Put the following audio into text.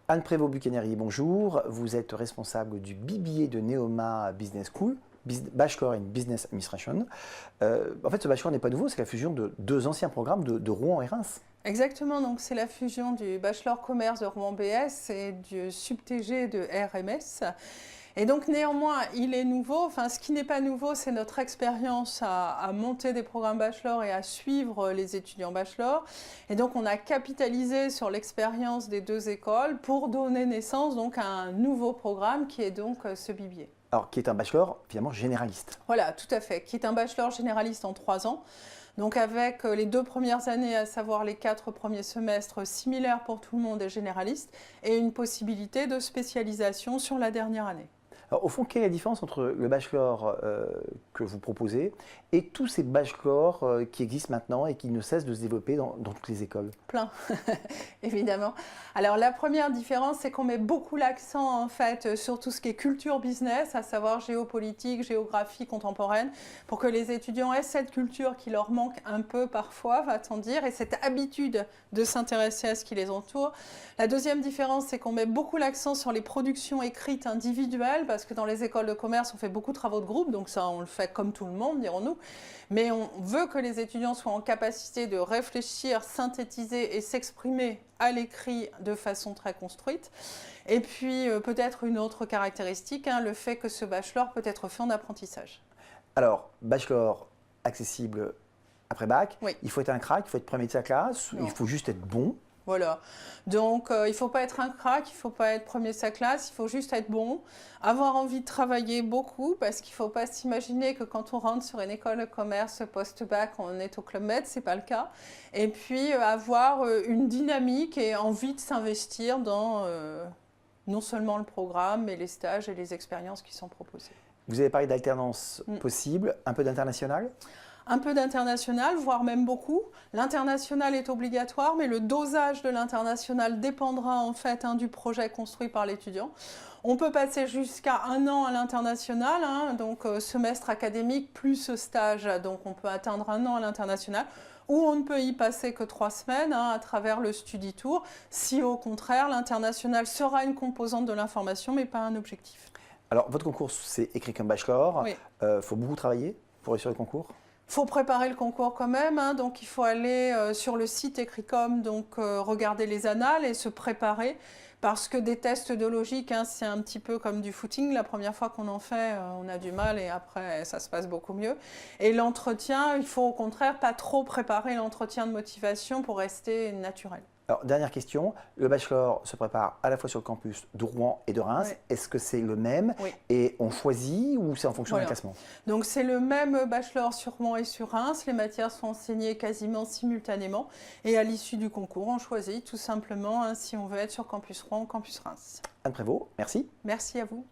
Anne Prévost-Bucheneri, bonjour. Vous êtes responsable du BBA de Neoma Business School, Bachelor in Business Administration. En fait, ce bachelor n'est pas nouveau, c'est la fusion de deux anciens programmes de Rouen et Reims. Exactement, donc c'est la fusion du Bachelor Commerce de Rouen BS et du Sub-TG de RMS. Et donc néanmoins, il est nouveau. Enfin, ce qui n'est pas nouveau, c'est notre expérience à monter des programmes bachelor et à suivre les étudiants bachelor. Et donc on a capitalisé sur l'expérience des deux écoles pour donner naissance donc, à un nouveau programme qui est donc ce BBA. Alors, qui est un bachelor finalement généraliste. Voilà, tout à fait, qui est un bachelor généraliste en 3 ans. Donc avec les 2 premières années, à savoir les 4 premiers semestres similaires pour tout le monde et généraliste, et une possibilité de spécialisation sur la dernière année. Alors, au fond, quelle est la différence entre le bachelor que vous proposez et tous ces bachelors qui existent maintenant et qui ne cessent de se développer dans toutes les écoles? Plein, évidemment. Alors la première différence, c'est qu'on met beaucoup l'accent en fait sur tout ce qui est culture business, à savoir géopolitique, géographie contemporaine, pour que les étudiants aient cette culture qui leur manque un peu parfois, va-t-on dire, et cette habitude de s'intéresser à ce qui les entoure. La deuxième différence, c'est qu'on met beaucoup l'accent sur les productions écrites individuelles, parce que dans les écoles de commerce, on fait beaucoup de travaux de groupe, donc ça, on le fait comme tout le monde, dirons-nous. Mais on veut que les étudiants soient en capacité de réfléchir, synthétiser et s'exprimer à l'écrit de façon très construite. Et puis, peut-être une autre caractéristique, le fait que ce bachelor peut être fait en apprentissage. Alors, bachelor accessible après bac, oui. Il faut être un crack, il faut être premier de sa classe, il faut juste être bon. Voilà, donc il ne faut pas être un crack, il ne faut pas être premier de sa classe, il faut juste être bon, avoir envie de travailler beaucoup, parce qu'il ne faut pas s'imaginer que quand on rentre sur une école de commerce post-bac, on est au Club Med, ce n'est pas le cas. Et puis avoir une dynamique et envie de s'investir dans non seulement le programme, mais les stages et les expériences qui sont proposées. Vous avez parlé d'alternance possible, un peu d'international? Un peu d'international, voire même beaucoup. L'international est obligatoire, mais le dosage de l'international dépendra en fait du projet construit par l'étudiant. On peut passer jusqu'à 1 an à l'international, donc semestre académique plus stage, donc on peut atteindre 1 an à l'international, ou on ne peut y passer que 3 semaines à travers le study tour, si au contraire l'international sera une composante de l'information, mais pas un objectif. Alors votre concours, c'est écrit comme bachelor, oui. Faut beaucoup travailler pour réussir le concours? Il faut préparer le concours quand même, donc il faut aller sur le site Ecricom, donc regarder les annales et se préparer, parce que des tests de logique, c'est un petit peu comme du footing, la première fois qu'on en fait, on a du mal et après ça se passe beaucoup mieux. Et l'entretien, il faut au contraire pas trop préparer l'entretien de motivation pour rester naturel. Alors, dernière question, le bachelor se prépare à la fois sur le campus de Rouen et de Reims. Oui. Est-ce que c'est le même et on choisit ou c'est en fonction d'un classement? Donc c'est le même bachelor sur Rouen et sur Reims. Les matières sont enseignées quasiment simultanément. Et à l'issue du concours, on choisit tout simplement si on veut être sur campus Rouen ou campus Reims. Anne Prévost, merci. Merci à vous.